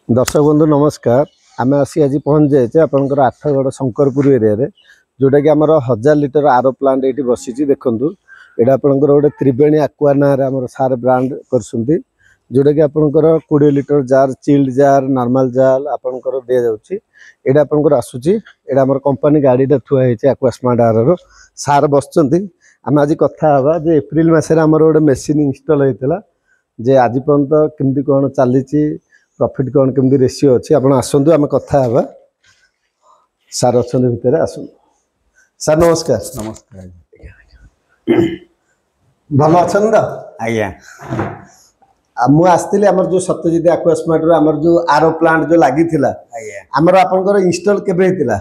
दर्शक बंधु नमस्कार। आम आसी आज पहुँच जाए आपंकर आठगढ़ शंकरपुर एरिया रे जोटा कि आमर 1000 लिटर आरो प्लांट ये बसी देखूँ यहाँ आपंकर गोटे त्रिवेणी एक्वा ना सार ब्रांड कर जोटा कि आपंकर 20 litre jar chilled jar normal jar आपंकर दि जाऊँगी यहाँ आपंकर आसूची यहाँ आम कंपनी गाड़ीटा थुआई एक्वा स्मार्ट आर सार बस आम आज कथा हाँ जे एप्रिल मसरे आमर गोटे मेसीन इनस्टल होता जे आज पर्यंत केमती कौन चली प्रॉफिट कौन केमती रेशियो अच्छी आप आसतु आम कथा हाँ सार अच्छा भितर आस सार नमस्कार। नमस्कार भल अच्छा तो आज्ञा मुझे आसती आमर जो सत्यजित एक्वा स्मार्ट आमर जो आरो प्लांट जो लगी आमर आपंकर इंस्टॉल केबे होता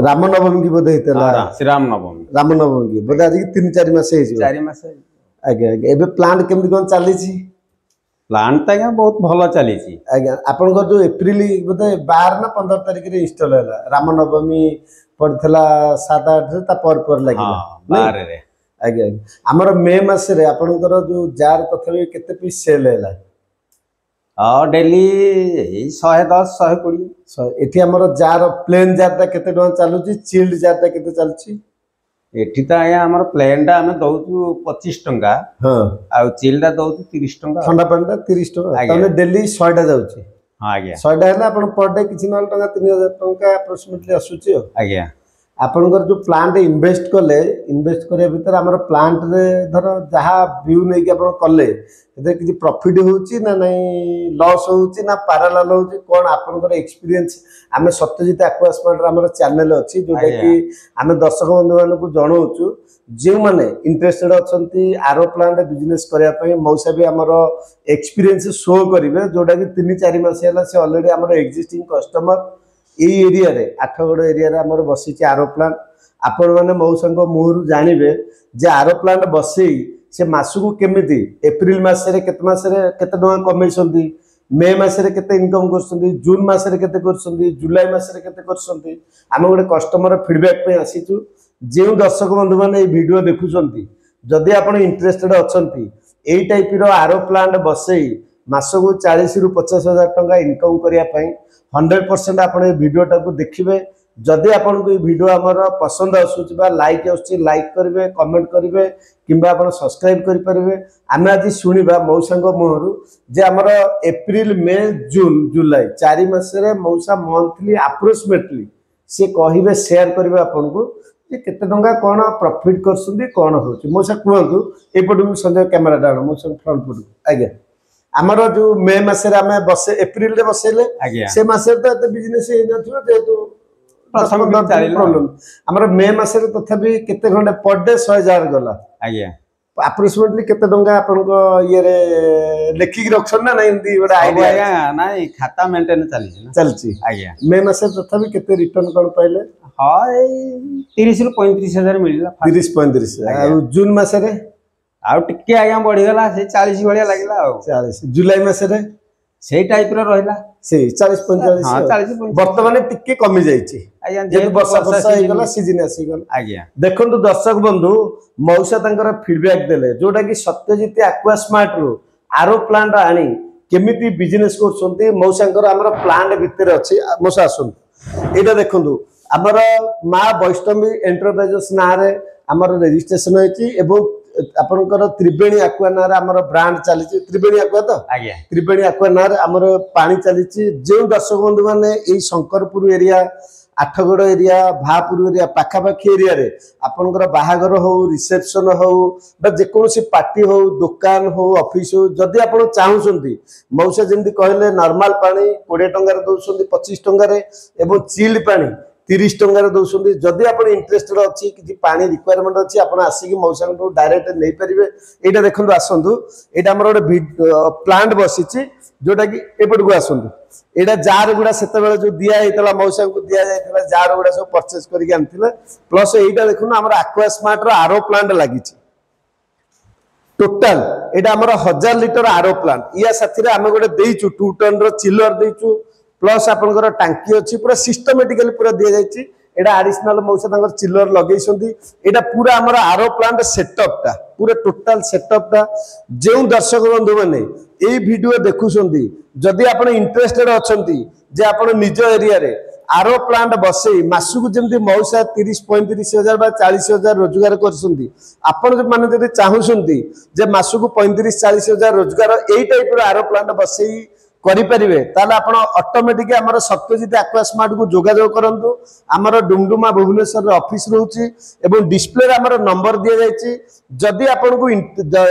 रामनवमी की बोधे होता रामनवमी की बोधे आज 3-4 मास आज्ञा आज्ञा एबे प्लांट केमती कौन चली प्लांट तो आज्ञा बहुत भल चली आज्ञा आपंकर जो एप्रिल बोधे 12 ना 15 तारिख रे इंस्टॉल है रामनवमी पड़ता 7-8 पर लगे आज्ञा आमर मे मसरे आपंकर जो जार तथापि केते पीस सेल है डेली 110-120 एठी आमर जार प्लेन जार केते टका चलुची चिल्ड जार केते चलची एठी तो आया हमर प्लेन टा हमें दउछु 25 टंका हां आ चिल्ड टा दउछु 30 टंका ठंडा पानी टा 30 टंका तने डेली 100 टा जाउची हां आज्ञा 100 टा है अपन पर डे किछि नल टंका 3000 टंका अप्रोक्सीमेटली आसुची आज्ञा आपनकर जो प्लांट इन्वेस्ट कले इन्वेस्ट करिया भीतर हमर प्लांट रे धर जहा व्यू नै कि अपन कले एते किछि प्रॉफिट होउची ना नहीं लॉस होउची ना पैरेलल होउची कोन आपनकर एक्सपीरियंस आमे सत्यजित एक्वा स्मार्ट रे हमर चैनल अछि जोटा कि आमे दर्शक बंधु मानन को जणाउछु जे माने इंटरेस्टेड अछंती आरो प्लांट बिजनेस करिया पई मौसा भी हमर एक्सपीरियंस शो करिवे जोटा कि 3-4 मास हैला से ऑलरेडी हमर एक्जिस्टिंग कस्टमर ये एरिया रे आठगढ़ एरिया रे हमर बसी आरो प्लांट आपण माने मौसा मुहर जानवे जे आरो प्लांट बसई से मासकू केमिति एप्रिल मासरे केते टका कमेसंती मे मासरे केते इनकम करसंती जून मासरे केते करसंती जुलाई मासरे केते करसंती आमे गोटे कस्टमर फीडबैक पे आसीचु जे दर्शक बंधु माने ए वीडियो देखुचंती जदि आपण इंटरेस्टेड अछंती एई टाइप रो आरो प्लांट बसई मासकू 40 रु 50 हजार टंका इनकम करिया पई 100% आपण ए वीडियो टाको देखिबे जदि आपण को वीडियो हमर पसंद आसुची बा लाइक आसुची लाइक करिवे कमेंट करिवे किंबा आपण सब्सक्राइब करि परिवे आमे आज सुनिबा मौसांग मोहरु जे हमर एप्रिल मे जून जुलाई 4 मास रे मौसा मंथली अप्रोक्सीमेटली से कहिबे शेयर करिवे आपण को जे केते टंका कोन प्रॉफिट करसुंदी कोन होची मौसा कहंतु एपटु संजय कैमरा डाउन मौसा फ्रंट पटु आज्ञा हमर जो मे मास रे आमे बसे एप्रिल रे बसेले से मास रे तो बिजनेस हे नथियो जेतु प्रॉब्लम हमर मे मास रे तथापि केते घंटे पर डे 100,000 गला आज्ञा अप्रोक्सीमेटली केते टंका आपन को ये रे लेखि के रखछन ना नहीं एंदी बडा आईडिया आज्ञा नाही खाता मेंटेन चलची आज्ञा मे मास रे तथापि केते रिटर्न कोन पाइले हां 30 रु 35,000 मिलला 30-35 आ जून मास रे आउ टिके आज्ञा बढ़ी गला से 40 भलिया लागला आउ 40 जुलाई मास रे से टाइप रो रहला से 40-45 हां 40 वर्तमान टिके कमी जाईची आज्ञा जे वर्षा हे गला सीजन आसी गला आज्ञा देखंतु दर्शक बंधु मौसा तांकर फीडबैक देले जोटा कि सत्यजित एक्वा स्मार्ट रो आरो प्लांट आनी केमिति बिजनेस करछंती मौसांकर हमर प्लांट भितर अछि मौसा आसुन एटा देखंतु हमर मां वैष्णवी एंटरप्राइजेस ना रे हमर रजिस्ट्रेशन होईची एवं आपनकर त्रिवेणी एक्वा ना रे हमर ब्रांड चली त्रिवेणी एक्वा तो आज्ञा त्रिवेणी एक्वा ना रे हमर पानी चली जो दर्शक बंधु माने ए Shankarpur area Athagarh area Bhapur area पाखापाखी एरिया रे आपनकर बाहागर हो रिसेप्शन हो बा जेकोसी पार्टी हो दुकान हो ऑफिस हो जदि आपण चाहुसंती मौसा जेंति कहले नॉर्मल पानी 20 टंका रे दोसंती 25 टंका रे एवं चिल्ड पानी 30 टंका रे दोसंती जदि आपण इंटरेस्टेड अछि कि पानी रिक्वायरमेंट अछि आपण आसी कि मौसा को डायरेक्ट नै परिबे एटा देखंतु आसंतु एटा हमर ओडे प्लांट बसिछि जोटा कि एपट को आसंतु एटा जार गुडा सेते बेले जो दिया हेतला मौसा को दिया जायतला जार गुडा सब परचेज करि आनथिले प्लस एटा देखुन हमर एक्वा स्मार्ट रो आरो प्लांट लागिछि टोटल एटा हमर 1000 लिटर आरो प्लांट या साथी रे हम गोटे देइछु 2 टन रो चिलर देइछु प्लस आपनकर टांकी अछि पूरा सिस्टमैटिकली पूरा दिया जायछि एटा एडिशनल मौसा तांकर चिलर लगेइसंती एटा पूरा हमर आरो प्लांट सेटअप ता पूरा टोटाल सेटअपटा जो दर्शक बंधु मैंने यही वीडियो देखुंट जदि आप इंटरेस्टेड अच्छा जे आप निज एरिया रे आरो प्लांट बसई मासक जमी मौसा 30-35,000 बा 40,000 रोजगार कर चाहूँगी जे मासक 35-40,000 रोजगार यही टाइप आरो प्लांट बसई करें ताल ऑटोमेटिक आमर सत्यजित एक्वा स्मार्ट को जोगाजोग करूँ आमर डुमडुमा भुवनेश्वर ऑफिस रोचे डिस्प्ले आमर नंबर दि जाए जदि आपन को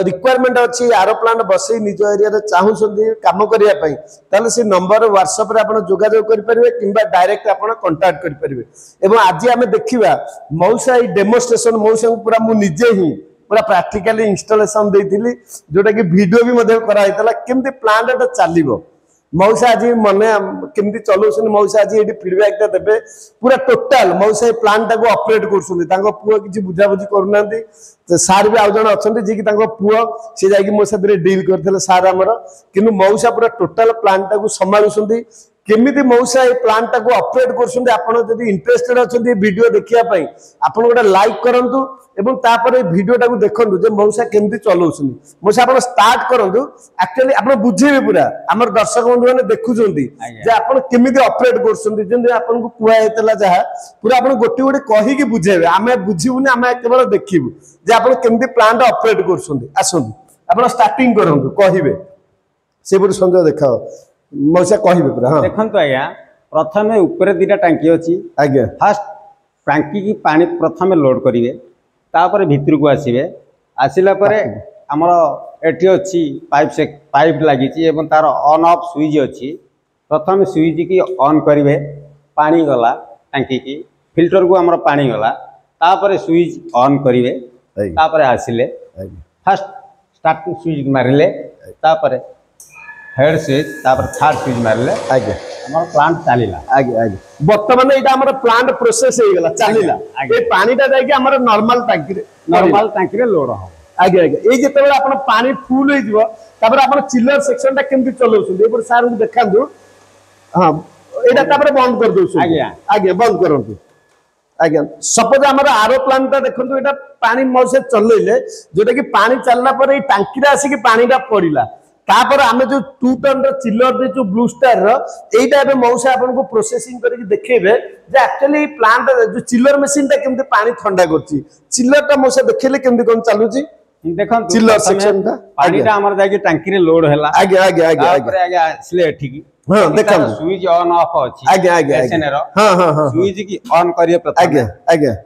रिक्वायरमेंट अच्छी आरो प्लांट बसई निज एरिया चाहूँगी कम करने से नंबर व्हाट्सएप आप जोगाजोग करेंगे कि डायरेक्ट आप कंटाक्ट करेंगे। आज आम देखा मौसा डेमोन्स्ट्रेशन मौसा को पूरा मुझे ही पूरा प्राक्टिकली इंस्टॉलेशन देती जोटा कि वीडियो भी कराई केमती प्लांट चलो मौसा आज मन केमती चलाउछन मौसा आज ये फीडबैक देवे पूरा टोटाल मौसा प्लांट को ऑपरेट कर पुआ किसी बुझाबुझी करूना सार भी आउ जन अच्छा जी की पुआ सी जा मो साथ डील करते सार आमर कि मौसा पूरा टोटाल प्लांट को संभालुं केमिति मौसा ये प्लांट को ऑपरेट करछुंदी आपण जदि इंटरेस्टेड अछंदी वीडियो देखिया पई आपण गोटा लाइक करंतु एवं तापर वीडियोटा को देखंतु जे मौसा केमिति चलाउछुंदी मौसा आपण स्टार्ट करंतु एक्चुअली आपण बुझेबे पूरा हमर दर्शक बंधु माने देखुछुंदी जे आपण केमिति ऑपरेट करछुंदी जेंदे आपण को कुआ हेतला जहा पूरा आपण गोटी गोटी कहि के बुझेबे आमे बुझिबुनी आमे केवल देखिबु जे आपण केमिति प्लांट ऑपरेट करछुंदी आसंतु आपण स्टार्टिंग करंतु कहिबे से पुर संजय देखाओ मौसा कहिबे पूरा हां देखंतु आज्ञा प्रथमे ऊपर दीटा टांकी अछि आज्ञा फर्स्ट टांकी की पानी प्रथमे लोड करिवे तापर भीतर को आसीबे आसिला परे हमर एठी अछि पाइप लागिछि एवं तार ऑन ऑफ स्विच अछि प्रथम स्विच की ऑन करिवे पानी गला टांकी की फिल्टर को हमर पानी गला तापर स्विच ऑन करिवे तापर आसिले फर्स्ट स्टार्टिंग स्विच मारिले तापर हेड स्विच तापर थर्ड स्विच मारले आगे हमर प्लांट चलिला आगे आगे वर्तमान एटा हमर प्लांट प्रोसेस हे गेला चलिला ए पानीटा जाय कि हमर नॉर्मल टैंकी रे लोड हो आगे आगे ए जेतेबे आपण पानी फुल हे जिवो तापर आपण चिलर सेक्शनटा केमति चलाउछुं एपर सार को देखांदु हां एटा तापर बंद कर दोछु आगे आगे बंद करंतु आगे सपोज हमर आरो प्लांटटा देखंतु एटा पानी मौसे चलैले जोटा कि पानी चलना पर ए टैंकी रे आसी कि पानीटा पड़िला तापर आमे जो 2 टन रो चिलर दे जो ब्लू स्टार रो एटा बे मौसा आपन को प्रोसेसिंग करके देखेबे जे एक्चुअली प्लांट जो चिलर मशीन ता केमते पानी ठंडा करची चिलर ता मौसा देखेले केमते कोन चालूची देखन चिलर सेक्शन ता पानी ता हमर जाके टंकी रे लोड हैला आगे आगे आगे आगे आगे आसले एठी की हां देखन स्विच ऑन ऑफ अछि आगे आगे मशीन रो हां हां हां स्विच की ऑन करिए प्रथम आगे आगे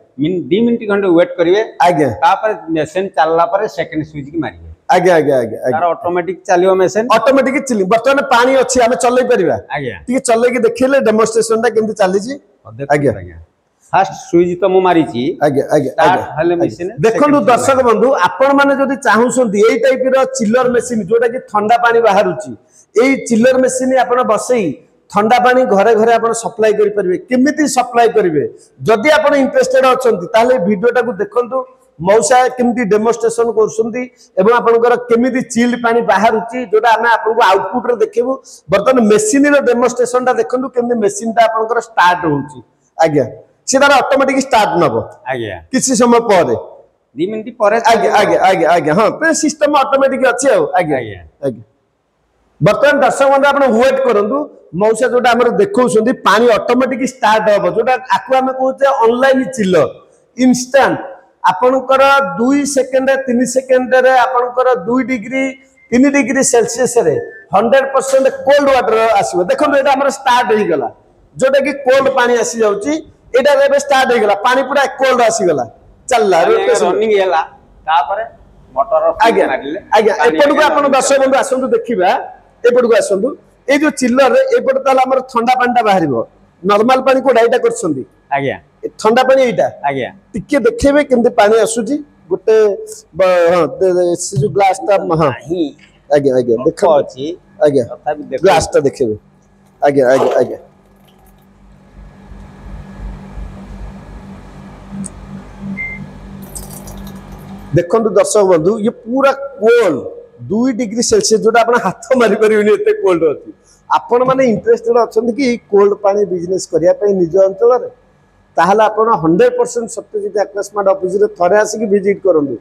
2 मिनिट घंटे वेट करिवे आगे तापर मशीन चलला पर सेकंड स्विच की मारिए आगे आगे आगे तार ऑटोमेटिक चलियो मशीन ऑटोमेटिक चली वर्तमान पानी अछि हमें चलै परिबा आगे ठीक चलै के देखिले डेमोन्स्ट्रेशन ता केमति चाली छी आगे फर्स्ट स्विच तो मु मारी छी आगे आगे स्टार्ट हले मशीन देखंतु दर्शक बंधु आपण माने जदि चाहूसंती एई टाइप रो चिलर मशीन जोटा कि ठंडा पानी बाहरुची एई चिलर मशीन आपण बसई ठंडा पानी घरे घरे आपण सप्लाई करि परिबे केमिति सप्लाई करिवे जदि आपण इंटरेस्टेड अछंती ताले वीडियोटा को देखंतु मौसा केमती डेमोन्स्ट्रेशन करछंती एवं आपनकर केमिति चिल्ड पानी बाहरुची जोटा हमें आपन को आउटपुट रे देखिबु बर्तन मशीन रो डेमोन्स्ट्रेशन ता देखंतु केमति मशीन ता आपनकर स्टार्ट होउची आज्ञा से तार ऑटोमेटिक स्टार्ट नबो आज्ञा किछि समय परे 2 मिनिट परे आज्ञा आज्ञा आज्ञा आज्ञा हां पे सिस्टम ऑटोमेटिक अछि आज्ञा आज्ञा बर्तन दर्शक बंधु आपण वेट करंतु मौसा जोटा हमर देखौछंती पानी ऑटोमेटिक स्टार्ट होबो जोटा आकु हमें कहउते ऑनलाइन चिलर इंस्टेंट आपनकर 2 सेकंड 3 सेकंड रे आपनकर 2 डिग्री 3 डिग्री सेल्सियस रे 100% कोल्ड वाटर आसीबो देखो एटा हमर स्टार्ट हो गला जोटा कि कोल्ड पानी आसी जाउची एटा रे स्टार्ट हो गला पानी पूरा कोल्ड आसी गला चलला रनिंग हैला तापर मोटर आगे आगे एपड को आपण दर्शक बंधु आसंतु देखिबा एपड को आसंतु ए जो चिल्लर रे एपड ताला हमर ठंडा पानीटा बाहरिबो नॉर्मल पानी को डाइटा करछंदी आज्ञा ठंडा पानी एटा आज्ञा टिके देखेबे केमते पानी आसुची गोटे हां से जो ग्लास ता हां आगे आगे देखो अछि आगे ग्लास ता देखेबे आगे आगे आगे देखंतु दर्शक बंधु ये पूरा कोल्ड 2 डिग्री सेल्सियस जोटा आपण हाथ मारी परिबनी एते कोल्ड अछि आपण माने इंटरेस्टेड अछन कि कोल्ड पानी बिजनेस करिया पे निज अंचल रे ताहले आपण 100% सत्यजित एक्वास्मार्ट ऑफिस रे थरे आसी विजिट करंतु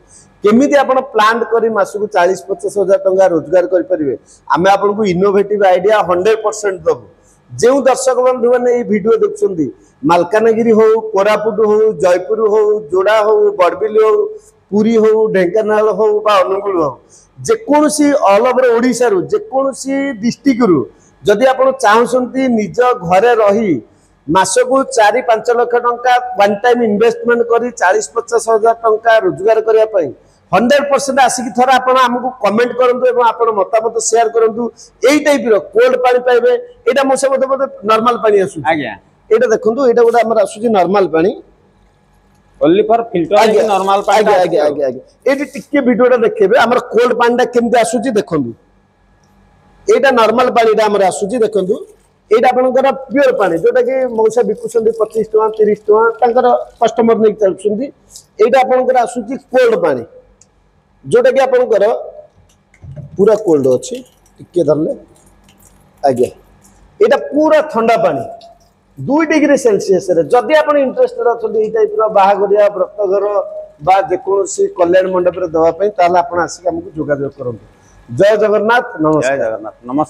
केमिति आपण प्लांट करी मासु 40-50 हजार टंका रोजगार करि परिबे आमे आपण को इनोवेटिव आइडिया 100% दबु जो दर्शक बंधु मैंने ये वीडियो देखुंदी मालकानगिरी हो कोरापुट हो जयपुर हो जोड़ा हो बड़बिल हो पुरी हो ढेंकानाल हो बा अनुगुल हो जेकोसी ऑल ओवर ओडिशा रु जेकोसी डिस्ट्रिक्ट रु जदि आपण चाहउसंती निज घरे रही मासको 4-5 लाख टंका वन टाइम इन्वेस्टमेंट करी 40-50 हजार टंका रोजगार करिया पई 100% आसिक थरा आपण हमकु कमेंट करंतु एवं आपण मतामत शेयर करंतु एई टाइप रो कोल्ड पानी पाइबे एटा मोसे मते नॉर्मल पानी आसु आज्ञा एटा देखंतु एटा गोटा हमर आसुची नॉर्मल पानी ओनली फॉर फिल्टर नॉर्मल पानी आगे आगे आगे एटी टिके वीडियोटा देखेबे हमर कोल्ड पानीटा केमते आसुची देखंतु एटा नॉर्मल पानीटा हमर आसुची देखंतु एटा आपनकर प्योर पानी जोटा कि मौसा बिकुसंदी 25 टका 30 टका तांकर कस्टमर नै चलसंदी एटा आपनकर आसुची कोल्ड पानी जोटा कि आपनकर पूरा कोल्ड अछि टिके धरले आगे एटा पूरा ठंडा पानी 2 डिग्री सेल्सियस रे जदि आपण इंटरेस्टेड अछंदी ए टाइप रो बाहागरिया व्रतघर बा जेकोसी कल्याण मंडप रे दवा पई ताला आपण आसी हमकु जोगाजोग करंतु जय जगन्नाथ नमस्कार। जय जगन्नाथ नमस्कार।